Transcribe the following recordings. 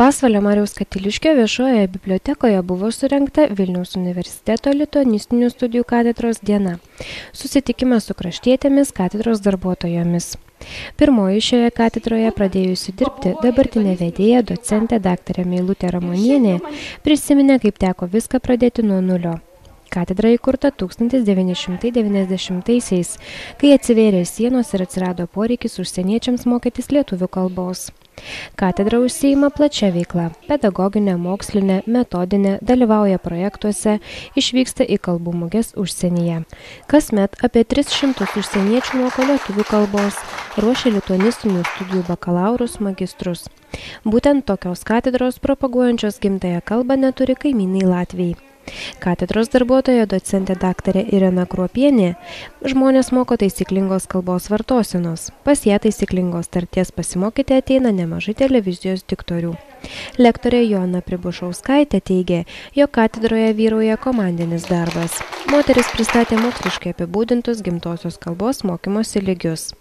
Pasvalio Mariaus Katiliškio viešojoje bibliotekoje buvo surengta Vilniaus universiteto lituanistinių studijų katedros diena. Susitikimas su kraštietėmis katedros darbuotojomis. Pirmoji šioje katedroje pradėjusi dirbti dabartinė vedėja docentė daktarė Meilutė Ramonienė prisiminė, kaip teko viską pradėti nuo nulio. Katedra įkurta 1990-aisiais, kai atsivėrė sienos ir atsirado poreikis užsieniečiams mokytis lietuvių kalbos. Katedra užsiima plačia veikla – pedagoginė, mokslinė, metodinė, dalyvauja projektuose, išvyksta į kalbų muges užsienyje. Kasmet apie 300 užsieniečių moko lietuvių kalbos, ruošia lituanistinių studijų bakalaurus, magistrus. Būtent tokios katedros propaguojančios gimtąją kalbą neturi kaimynai Latvijai. Katedros darbuotoja docentė daktarė Irena Kruopienė žmonės moko taisyklingos kalbos vartosenos. Pas ją taisyklingos tarties pasimokyti ateina nemažai televizijos diktorių. Lektorė Joana Pribušauskaitė teigė, jog katedroje vyrauja komandinis darbas. Moteris pristatė moksliškai apibūdintus gimtosios kalbos mokymosi lygius.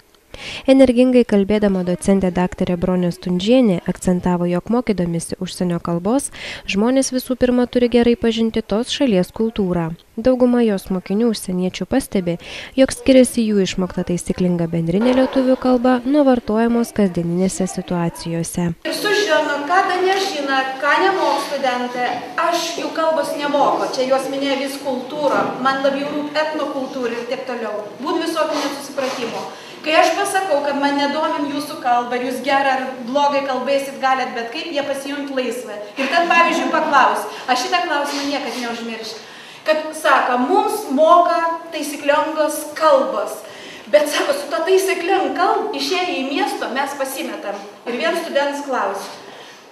Energingai kalbėdama docentė daktarė Bronė Stundžienė akcentavo, jog mokydamisi užsienio kalbos, žmonės visų pirma turi gerai pažinti tos šalies kultūrą. Dauguma jos mokinių užsieniečių pastebi, jog skiriasi jų išmokta taisyklinga bendrinė lietuvių kalba nuo vartojamos kasdieninėse situacijose. Ir sužino, ką nežino, ką nemok studentė, aš jų kalbos nemoko, čia jos minėjo vis kultūrą, man labiau rūp etnokultūra ir taip toliau, būt visokių nesusipratimų. Kai aš pasakau, kad man nedomim jūsų kalbą, jūs gerai ar blogai kalbėsit galit, bet kaip jie pasijunt laisvai. Ir ten, pavyzdžiui, paklaus, aš šitą klausimą niekad neužmiršiu, kad sako, mums moka taisyklingos kalbos, bet sako, su to taisyklinga kalba išėję į miesto mes pasimetam. Ir vienas studentas klausia,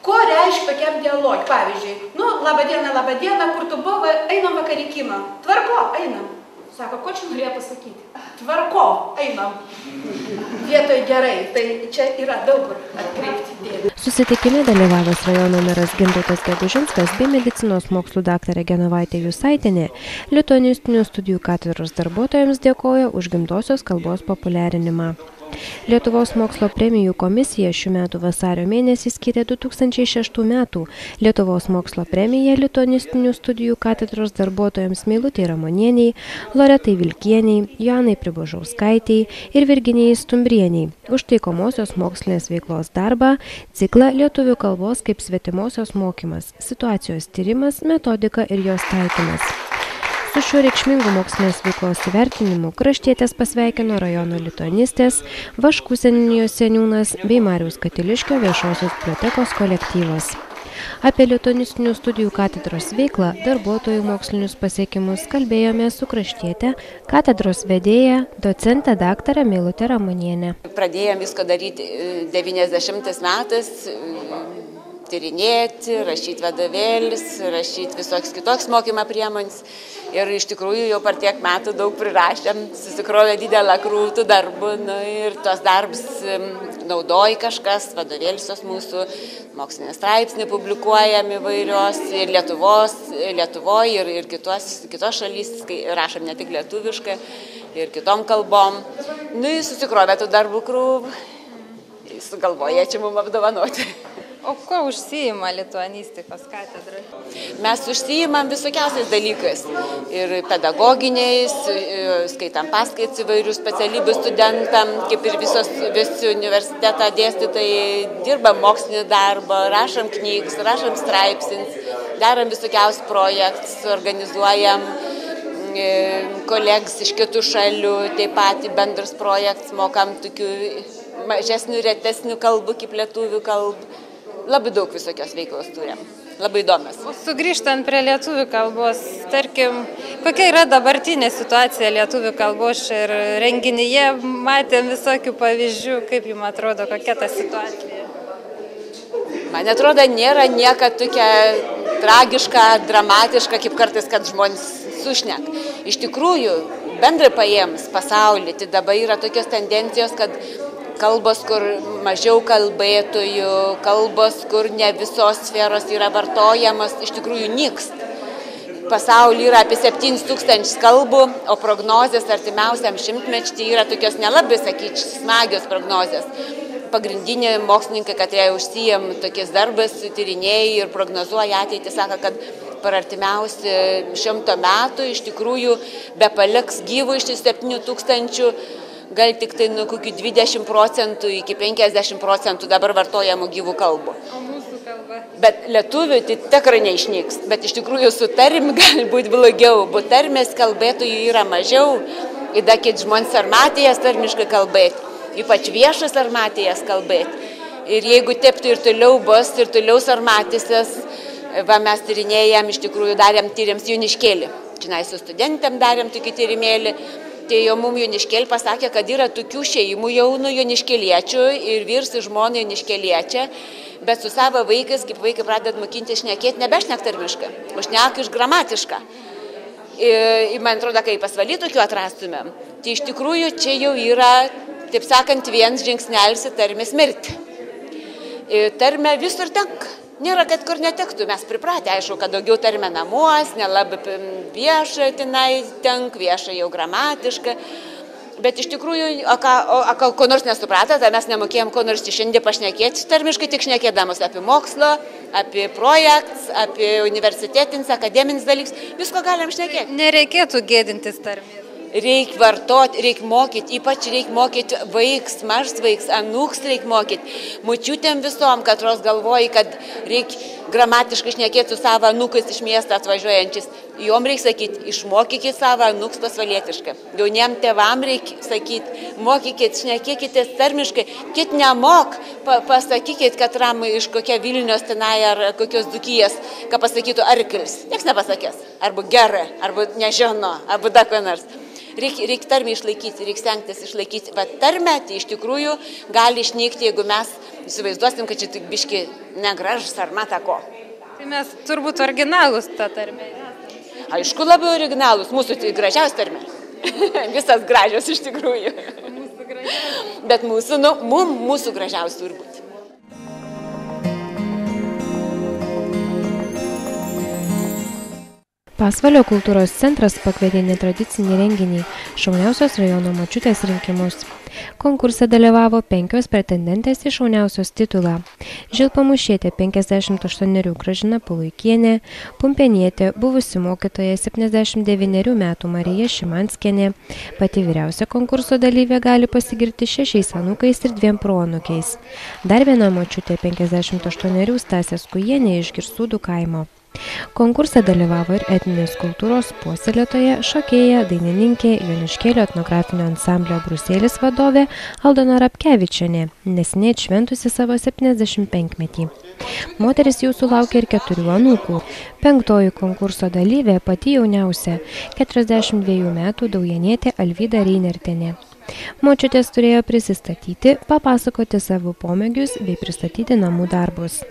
ko reiškia tokiam dialogui? Pavyzdžiui, laba diena, kur tu buvai, einam vakar į kiną. Tvarko, einam. Sako, ko čia norėjo pasakyti? Tvarko, einam. Vietoj gerai, tai čia yra daug kur atkreipti dėmesį. Susitikime dalyvavęs rajono meras Gintautas Gegužinskas bei medicinos mokslų daktarė Genovaitė Jusaitienė lituanistinių studijų katedros darbuotojams dėkojo už gimtosios kalbos populiarinimą. Lietuvos mokslo premijų komisija šių metų vasario mėnesį skyrė 2006 metų Lietuvos mokslo premiją lituanistinių studijų katedros darbuotojams Meilutei Ramonieniai, Loretai Vilkieniai, Joanai Pribužauskaitei ir Virginijai Stumbrieniai už taikomosios mokslinės veiklos darbą, ciklą lietuvių kalbos kaip svetimosios mokymas, situacijos tyrimas, metodika ir jos taikymas. Su šiuo reikšmingu mokslinės veiklos įvertinimu kraštietės pasveikino rajono lituanistės, Vaškų seniūnijos seniūnas bei Mariaus Katiliškio viešosios bibliotekos kolektyvas. Apie lituanistinių studijų katedros veiklą, darbuotojų mokslinius pasiekimus kalbėjome su kraštietė, katedros vedėja, docentė daktarė Meilutė Ramonienė. Pradėjom viską daryti 90 metais. Tyrinėti, rašyti vadovėlis, rašyti visoks kitoks mokymo priemonės. Ir iš tikrųjų jau per tiek metų daug prirašėm, susikrovė didelę krūtų darbų ir tos darbus naudoja kažkas, vadovėlius mūsų, mokslinės straipsniai publikuojami įvairios ir Lietuvoje ir kitos šalys, rašom ne tik lietuviškai ir kitom kalbom. Susikrovė tų darbų krūvų, sugalvoja čia mums apdovanoti. O ko užsiima lituanistikos katedra? Mes užsiimam visokiausiais dalykais. Ir pedagoginiais, skaitam paskaitas įvairių specialybių studentam, kaip ir visi universitetą dėstytojai, dirbam mokslinį darbą, rašom knygas, rašom straipsnius, darom visokiausius projektus, organizuojam kolegas iš kitų šalių, taip pat bendrus projektus, mokam tokių mažesnių, retesnių kalbų, kaip lietuvių kalbų. Labai daug visokios veiklos turim, labai įdomios. Sugrįžtant prie lietuvių kalbos, tarkim, kokia yra dabartinė situacija lietuvių kalbos ir renginyje, matėm visokių pavyzdžių, kaip jums atrodo, kokia ta situacija? Man atrodo, nėra nieka tokia tragiška, dramatiška, kaip kartais, kad žmonės sušnek. Iš tikrųjų, bendrai paėmus pasaulį, tai dabar yra tokios tendencijos, kad kalbos, kur mažiau kalbėtojų, kalbos, kur ne visos sferos yra vartojamos, iš tikrųjų nyks. Pasaulyje yra apie 7000 kalbų, o prognozės artimiausiam šimtmečiui yra tokios nelabai, sakyčiau, smagios prognozės. pagrindiniai mokslininkai, kad jie užsijam tokiais darbais, tyrinėja ir prognozuoja ateitį, sako, kad per artimiausią 100 metų iš tikrųjų be paliks gyvų iš 7000, gal tik tai nuo kokių 20% iki 50% dabar vartojamų gyvų kalbų. O mūsų kalba? Bet lietuvių tai tikrai neišnyks, bet iš tikrųjų su tarmi gali būti blogiau, bet tarmės kalbėtojų yra mažiau, įda kit žmonės sarmatijas tarmiškai kalbėti, ypač viešas sarmatijas kalbėti. Ir jeigu teptų ir toliau bus, ir toliau sarmatysės, va mes tyrinėjom, iš tikrųjų darėm tyriams Joniškėlį. Čia su studentėm darėm tokį tyrimėlį. Tai jau mums Joniškėlį pasakė, kad yra tokių šeimų jaunų joniškėliečių ir vyrs ir žmona joniškėliečia, bet su savo vaikais, kaip vaikai pradeda mokinti šnekėti, nebešnek tarmiškai, o šnek iš gramatišką. Ir man atrodo, kai pasvaly tokių atrastumėm, tai iš tikrųjų čia jau yra, taip sakant, vienas žingsnelis į tarmės mirtį. Tarmė visur tenka. Nėra, kad kur netektų, mes pripratę, aišku, kad daugiau tarmė namuos, nelabai vieša tenai tenk, vieša jau gramatiška, bet iš tikrųjų, ko nors nesuprato, tai mes nemokėjom ko nors šiandien pašnekėti tarmiškai, tik šnekėdamos apie mokslo, apie projektus, apie universitetinius, akademinius dalykus, visko galim šnekėti. Nereikėtų gėdintis tarmės. Reikia vartoti, reikia mokyti, ypač reikia mokyti vaiks, mažas vaiks, anūks reikia mokyti. Močiutėm visom, katros galvoja, kad reikia gramatiškai šnekėti su savo anūkais iš miesto atvažiuojančiais. Jom reikia sakyti, išmokykit savo anūks pasvalietiškai. Jauniem tėvam reikia sakyti, mokykit, šnekėkite tarmiškai, kit nemok, pasakykit, kad ram iš kokia Vilnius tenai ar kokios Dzūkijos, ką pasakytų arklis. Niekas nepasakės. Arba gerai, arba nežino, arba dar ko nors. Reikia tarmę išlaikyti, reikia stengtis išlaikyti, bet tarmę tai iš tikrųjų gali išnykti, jeigu mes įsivaizduosim, kad čia tik biški negražus ar matako. Tai mes turbūt originalus tą tarmę. Aišku, labai originalus, mūsų tai gražiausia tarmė. Visas gražios iš tikrųjų. Mūsų gražiausia. Bet mūsų gražiausia turbūt. Pasvalio kultūros centras pakvietė netradicinį renginį šauniausios rajono močiutės rinkimus. Konkurse dalyvavo 5 pretendentės į šauniausios titulą. Žilpamušietė 58 Gražina Puluikienė, Pumpenietė buvusi mokytoja 79 metų Marija Šimanskienė. Pati vyriausia konkurso dalyvė gali pasigirti 6 anūkais ir 2 proanūkiais. Dar viena močiutė 58 Stasė Skujienė iš Girsūdų kaimo. Konkurse dalyvavo ir etninės kultūros puoselėtoja, šokėja, dainininkė, Joniškėlio etnografinio ansamblio Brusėlis vadovė Aldona Rapkevičienė, neseniai atšventusi savo 75-metį. Moteris jau sulaukė ir 4 anūkų. 5 konkurso dalyvė pati jauniausia, 42 metų daujanietė Alvyda Reinertienė. Močiutės turėjo prisistatyti, papasakoti savo pomėgius bei pristatyti namų darbus.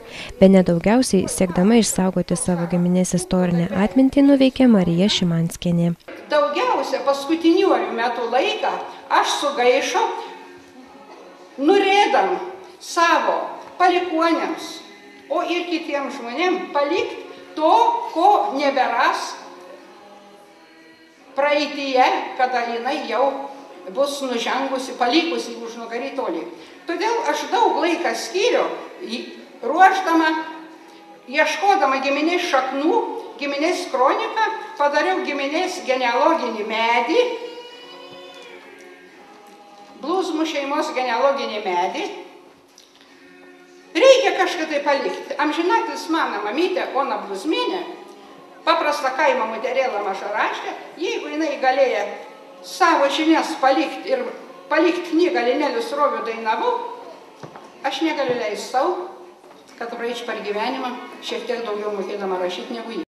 Bene daugiausiai siekdama išsaugoti savo giminės istorinę atmintį nuveikė Marija Šimanskienė. Daugiausia paskutiniuoju metu laiką aš sugaišau, norėdam savo palikuoniams, o ir kitiems žmonėms palikti to, ko neberas praeityje, kada jinai jau bus nužengusi, palikusi užnugarį toli. Todėl aš daug laiką skyriau, ruošdama, ieškodama giminės šaknų, giminės kroniką, padariau giminės genealoginį medį, Bluzmų šeimos genealoginį medį. Reikia kažką tai palikti. Amžinatis mano mamytė, Ona Bluzmienė, paprasta kaimo moterėlą Mažaraštė, jeigu jinai galėjo savo žinias palikti ir palikti knygą Linelių Srovių Dainavų, aš negaliu leisti sau, kad praeiti per gyvenimą šiek tiek daugiau mokėdama rašyti negu jį.